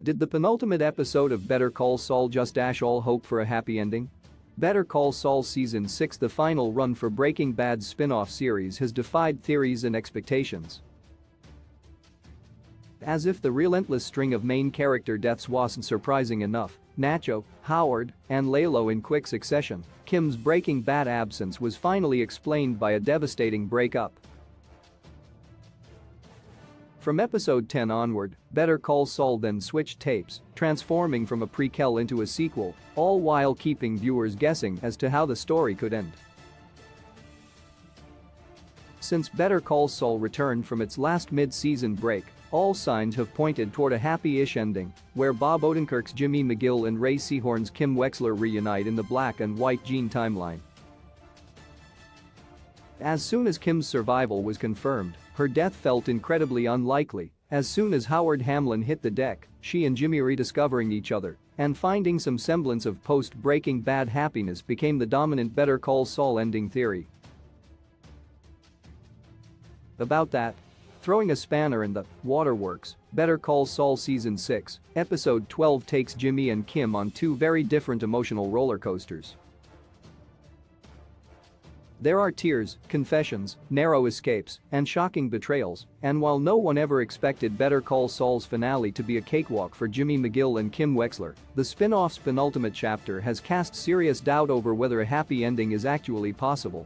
Did the penultimate episode of Better Call Saul just dash all hope for a happy ending? Better Call Saul Season 6, the final run for Breaking Bad's spin-off series, has defied theories and expectations. As if the relentless string of main character deaths wasn't surprising enough, Nacho, Howard, and Lalo in quick succession, Kim's Breaking Bad absence was finally explained by a devastating breakup. From episode 10 onward, Better Call Saul then switched tapes, transforming from a prequel into a sequel, all while keeping viewers guessing as to how the story could end. Since Better Call Saul returned from its last mid-season break, all signs have pointed toward a happy-ish ending, where Bob Odenkirk's Jimmy McGill and Ray Seahorn's Kim Wexler reunite in the Black and White Gene timeline. As soon as Kim's survival was confirmed, her death felt incredibly unlikely. As soon as Howard Hamlin hit the deck, she and Jimmy rediscovering each other and finding some semblance of post-Breaking Bad happiness became the dominant Better Call Saul ending theory. About that, throwing a spanner in the waterworks, Better Call Saul Season 6, Episode 12 takes Jimmy and Kim on two very different emotional roller coasters. There are tears, confessions, narrow escapes, and shocking betrayals, and while no one ever expected Better Call Saul's finale to be a cakewalk for Jimmy McGill and Kim Wexler, the spin-off's penultimate chapter has cast serious doubt over whether a happy ending is actually possible.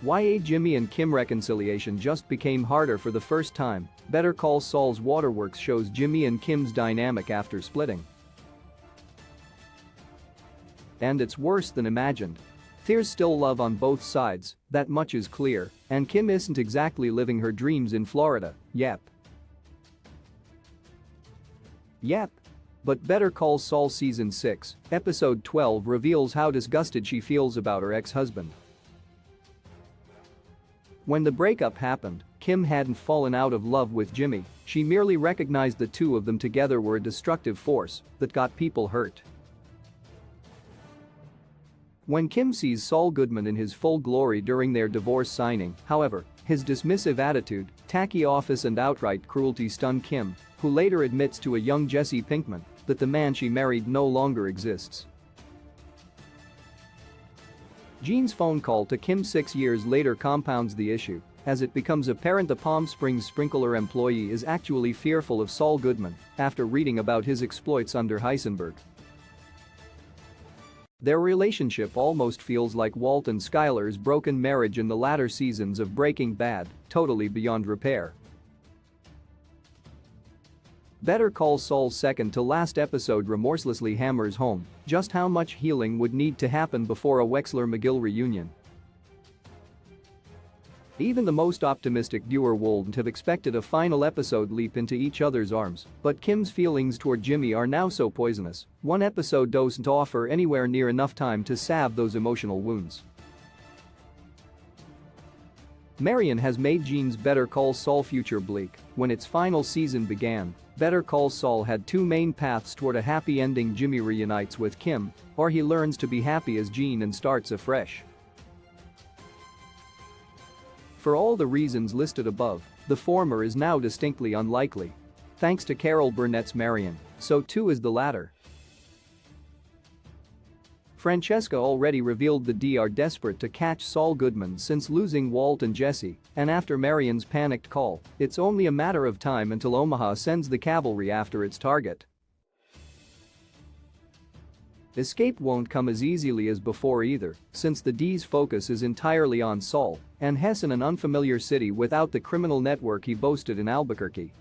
Why a Jimmy and Kim reconciliation just became harder for the first time, Better Call Saul's waterworks shows Jimmy and Kim's dynamic after splitting. And it's worse than imagined. There's still love on both sides, that much is clear, and Kim isn't exactly living her dreams in Florida, yep. But Better Call Saul Season 6, Episode 12 reveals how disgusted she feels about her ex-husband. When the breakup happened, Kim hadn't fallen out of love with Jimmy, she merely recognized the two of them together were a destructive force that got people hurt. When Kim sees Saul Goodman in his full glory during their divorce signing, however, his dismissive attitude, tacky office and outright cruelty stun Kim, who later admits to a young Jesse Pinkman that the man she married no longer exists. Gene's phone call to Kim 6 years later compounds the issue, as it becomes apparent the Palm Springs sprinkler employee is actually fearful of Saul Goodman after reading about his exploits under Heisenberg. Their relationship almost feels like Walt and Skyler's broken marriage in the latter seasons of Breaking Bad, totally beyond repair. Better Call Saul's second-to-last episode remorselessly hammers home just how much healing would need to happen before a Wexler-McGill reunion. Even the most optimistic viewer wouldn't have expected a final episode leap into each other's arms, but Kim's feelings toward Jimmy are now so poisonous, one episode doesn't offer anywhere near enough time to salve those emotional wounds. Marion has made Gene's Better Call Saul future bleak. When its final season began, Better Call Saul had two main paths toward a happy ending: Jimmy reunites with Kim, or he learns to be happy as Gene and starts afresh. For all the reasons listed above, the former is now distinctly unlikely. Thanks to Carol Burnett's Marion, so too is the latter. Francesca already revealed the D are desperate to catch Saul Goodman since losing Walt and Jesse, and after Marion's panicked call, it's only a matter of time until Omaha sends the cavalry after its target. Escape won't come as easily as before either, since the D's focus is entirely on Saul and Hess in an unfamiliar city without the criminal network he boasted in Albuquerque.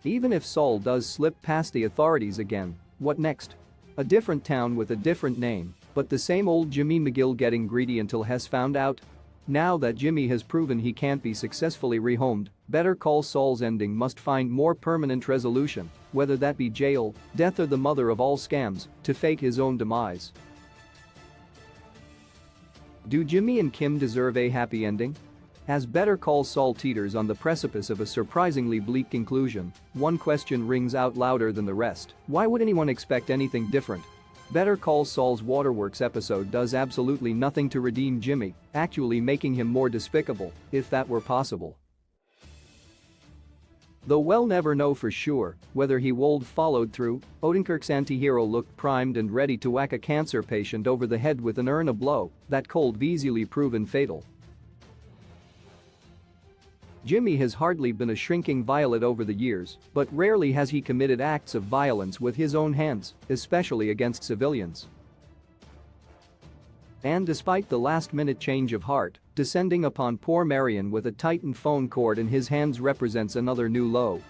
Even if Saul does slip past the authorities again, what next? A different town with a different name, but the same old Jimmy McGill getting greedy until Hess found out? Now that Jimmy has proven he can't be successfully rehomed, Better Call Saul's ending must find more permanent resolution, whether that be jail, death or the mother of all scams, to fake his own demise. Do Jimmy and Kim deserve a happy ending? As Better Call Saul teeters on the precipice of a surprisingly bleak conclusion, one question rings out louder than the rest: why would anyone expect anything different? Better Call Saul's Waterworks episode does absolutely nothing to redeem Jimmy, actually making him more despicable, if that were possible. Though we'll never know for sure whether he would followed through, Odenkirk's anti-hero looked primed and ready to whack a cancer patient over the head with an urn, a blow that could easily proven fatal. Jimmy has hardly been a shrinking violet over the years, but rarely has he committed acts of violence with his own hands, especially against civilians. And despite the last-minute change of heart, descending upon poor Marion with a tightened phone cord in his hands represents another new low.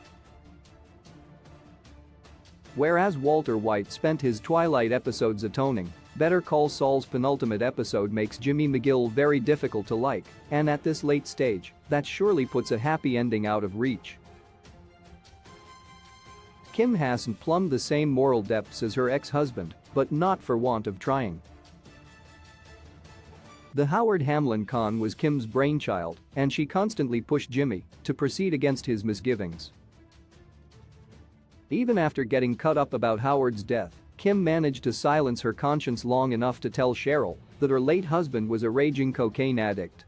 Whereas Walter White spent his Twilight episodes atoning, Better Call Saul's penultimate episode makes Jimmy McGill very difficult to like, and at this late stage, that surely puts a happy ending out of reach. Kim hasn't plumbed the same moral depths as her ex-husband, but not for want of trying. The Howard Hamlin con was Kim's brainchild, and she constantly pushed Jimmy to proceed against his misgivings. Even after getting cut up about Howard's death, Kim managed to silence her conscience long enough to tell Cheryl that her late husband was a raging cocaine addict.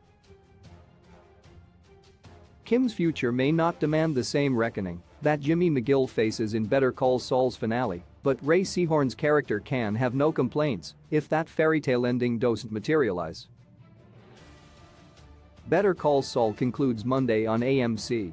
Kim's future may not demand the same reckoning that Jimmy McGill faces in Better Call Saul's finale, but Ray Seahorn's character can have no complaints if that fairy tale ending doesn't materialize. Better Call Saul concludes Monday on AMC.